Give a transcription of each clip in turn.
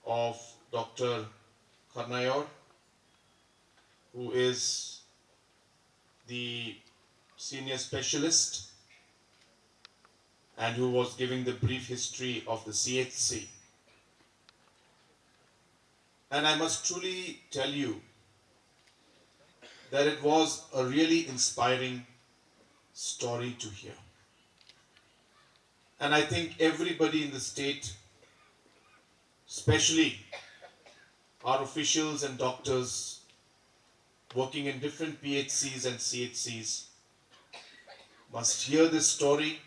of Dr. Conrad, who is the senior specialist and who was giving the brief history of the CHC. And I must truly tell you that it was a really inspiring story to hear. And I think everybody in the state, especially our officials and doctors working in different PHCs and CHCs, must hear this story,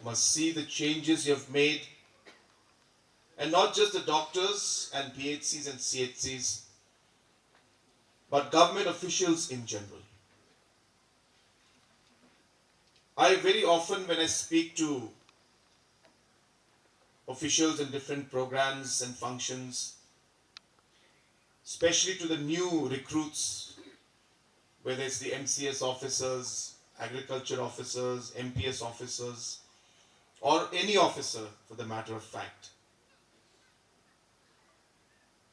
must see the changes you have made, and not just the doctors and PHCs and CHCs, but government officials in general. I very often, when I speak to officials in different programs and functions, especially to the new recruits, whether it's the MCS officers, agriculture officers, MPS officers, or any officer for the matter of fact,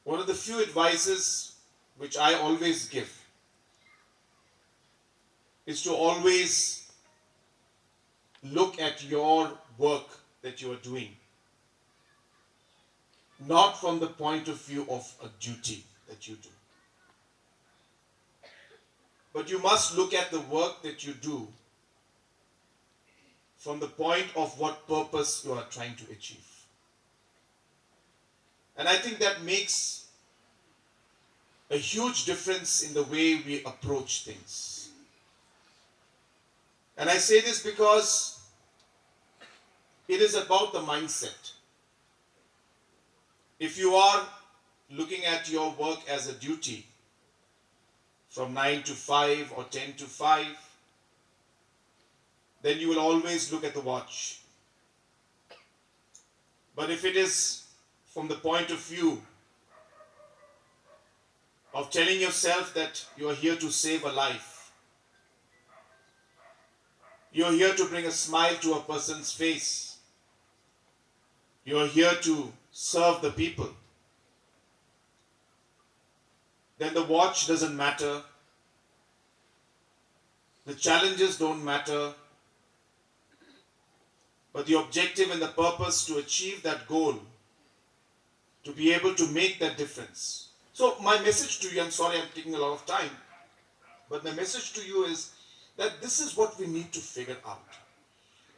one of the few advices which I always give is to always look at your work that you are doing, not from the point of view of a duty that you do, but you must look at the work that you do from the point of what purpose you are trying to achieve. And I think that makes a huge difference in the way we approach things. And I say this because it is about the mindset. If you are looking at your work as a duty from 9 to 5 or 10 to 5, then you will always look at the watch. But if it is from the point of view of telling yourself that you are here to save a life, you are here to bring a smile to a person's face, you are here to serve the people, then the watch doesn't matter, the challenges don't matter, but the objective and the purpose to achieve that goal, to be able to make that difference. So my message to you, I'm sorry I'm taking a lot of time, but my message to you is that this is what we need to figure out.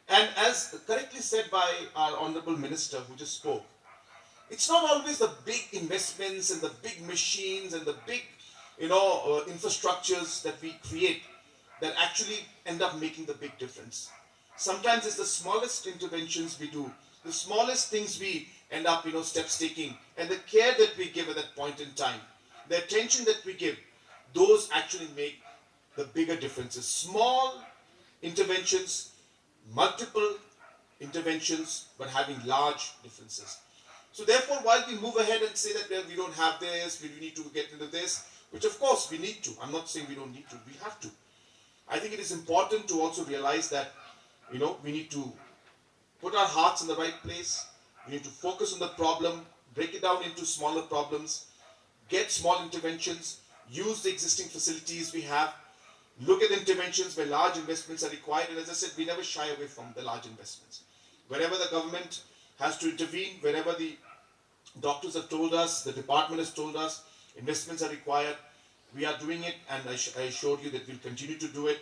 And as correctly said by our Honorable Minister who just spoke, it's not always the big investments and the big machines and the big, infrastructures that we create that actually end up making the big difference. Sometimes it's the smallest interventions we do, the smallest things we end up, steps taking, and the care that we give at that point in time, the attention that we give, those actually make the bigger differences. Small interventions, multiple interventions, but having large differences. So therefore, while we move ahead and say that we don't have this, we need to get into this, which of course we need to. I'm not saying we don't need to, we have to. I think it is important to also realize that, we need to put our hearts in the right place. We need to focus on the problem, break it down into smaller problems, get small interventions, use the existing facilities we have, look at interventions where large investments are required. And as I said, we never shy away from the large investments. Wherever the government has to intervene, wherever the doctors have told us, the department has told us, investments are required, we are doing it, and I assure you that we'll continue to do it.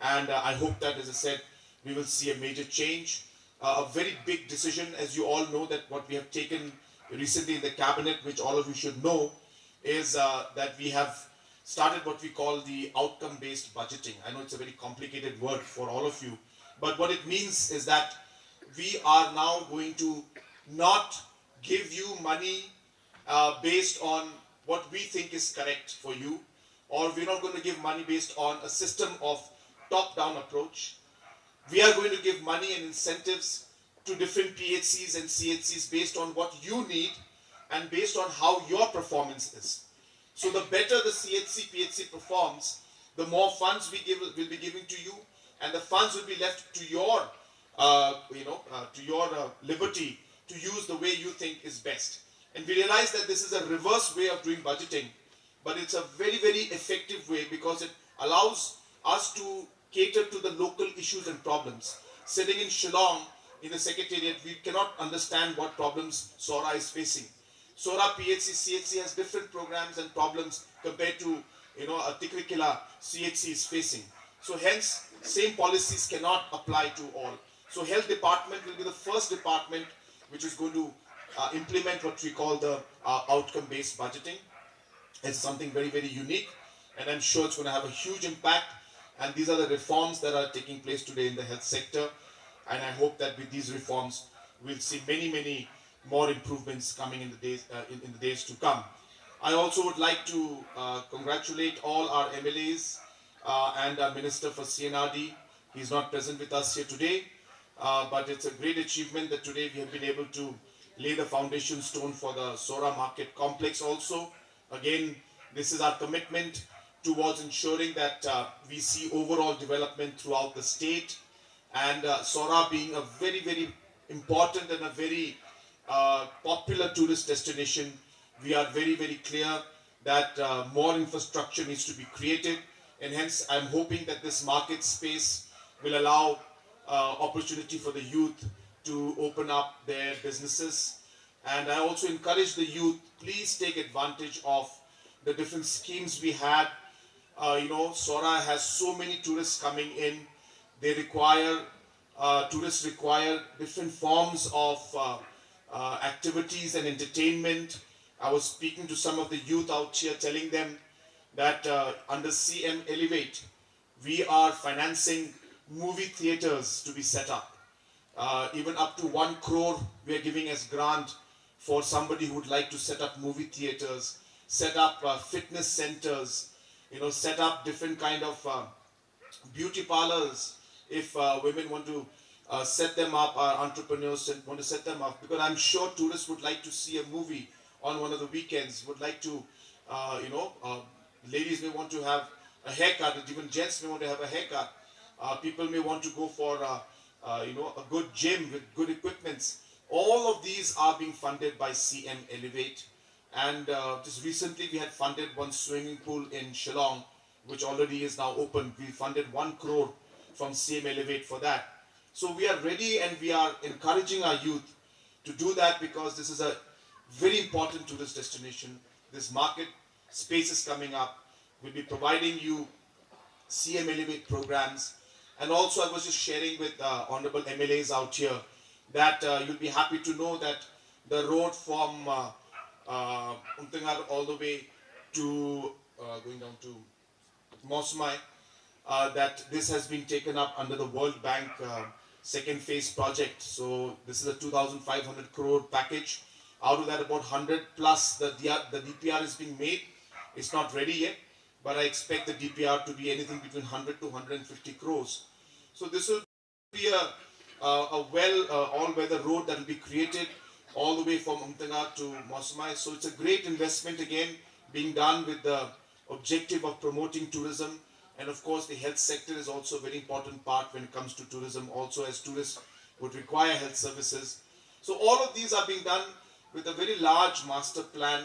And I hope that, as I said, we will see a major change. A very big decision, as you all know, that what we have taken recently in the cabinet, which all of you should know, is that we have started what we call the outcome-based budgeting. I know it's a very complicated word for all of you, but what it means is that we are now going to not give you money based on what we think is correct for you, or we're not going to give money based on a system of top-down approach. We are going to give money and incentives to different PHCs and CHCs based on what you need and based on how your performance is. So the better the CHC, PHC performs, the more funds will be given to you, and the funds will be left to your, liberty to use the way you think is best. And we realize that this is a reverse way of doing budgeting, but it's a very, very effective way because it allows us to cater to the local issues and problems. Sitting in Shillong, in the Secretariat, we cannot understand what problems Sohra is facing. Sohra PHC, CHC has different programs and problems compared to, a Tikrikila CHC is facing. So hence, same policies cannot apply to all. So Health Department will be the first department which is going to implement what we call the outcome-based budgeting. It's something very, very unique, and I'm sure it's going to have a huge impact. And these are the reforms that are taking place today in the health sector. And I hope that with these reforms, we'll see many, many more improvements coming in the days in the days to come. I also would like to congratulate all our MLAs and our Minister for CNRD. He's not present with us here today, but it's a great achievement that today we have been able to lay the foundation stone for the Sohra Market Complex also. Again, this is our commitment towards ensuring that we see overall development throughout the state, and Sohra being a very, very important and a very popular tourist destination, we are very, very clear that more infrastructure needs to be created, and hence I'm hoping that this market space will allow opportunity for the youth to open up their businesses. And I also encourage the youth, please take advantage of the different schemes we had. Sohra has so many tourists coming in. They require, tourists require different forms of activities and entertainment. I was speaking to some of the youth out here, telling them that under CM Elevate, we are financing movie theaters to be set up. Even up to 1 crore we are giving as grant for somebody who would like to set up movie theaters, set up fitness centers, set up different kind of beauty parlors. If women want to set them up, entrepreneurs want to set them up, because I'm sure tourists would like to see a movie on one of the weekends, would like to, ladies may want to have a haircut, even gents may want to have a haircut. People may want to go for, a good gym with good equipments. All of these are being funded by CM Elevate. And just recently we had funded one swimming pool in Shillong, which already is now open. We funded 1 crore from CM Elevate for that. So we are ready, and we are encouraging our youth to do that, because this is a very important tourist destination. This market space is coming up. We'll be providing you CM Elevate programs. And also I was just sharing with honorable MLAs out here that you'll be happy to know that the road from Umtangar all the way to going down to Mosmai, that this has been taken up under the World Bank second phase project. So this is a 2,500 crore package. Out of that, about 100 plus the DPR is being made. It's not ready yet, but I expect the DPR to be anything between 100 to 150 crores. So this will be a all-weather road that will be created all the way from Umtangar to Mosmai. So it's a great investment, again, being done with the objective of promoting tourism. And of course, the health sector is also a very important part when it comes to tourism, also as tourists would require health services. So all of these are being done with a very large master plan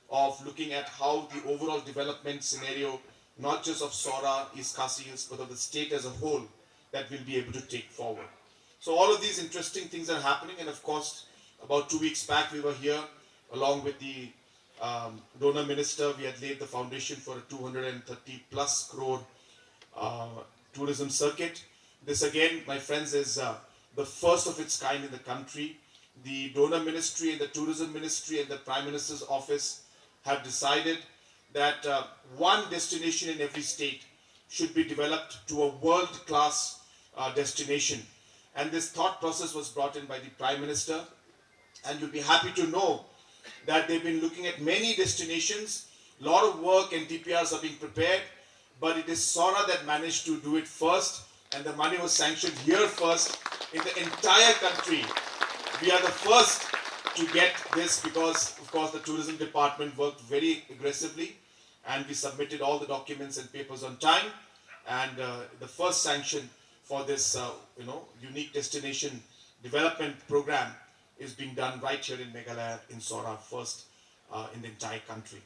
of looking at how the overall development scenario, not just of Sohra, East Khasi Hills, but of the state as a whole, that we'll be able to take forward. So all of these interesting things are happening. And of course, about 2 weeks back, we were here along with the donor minister. We had laid the foundation for a 230 plus crore tourism circuit. This again, my friends, is the first of its kind in the country. The donor ministry and the tourism ministry and the Prime Minister's office have decided that one destination in every state should be developed to a world-class destination. And this thought process was brought in by the Prime Minister. And you'll be happy to know that they've been looking at many destinations. A lot of work and DPRs are being prepared, but it is Sohra that managed to do it first, and the money was sanctioned here first in the entire country. We are the first to get this because, of course, the tourism department worked very aggressively, and we submitted all the documents and papers on time. And the first sanction for this, unique destination development program is being done right here in Meghalaya, in Sohra, first in the entire country.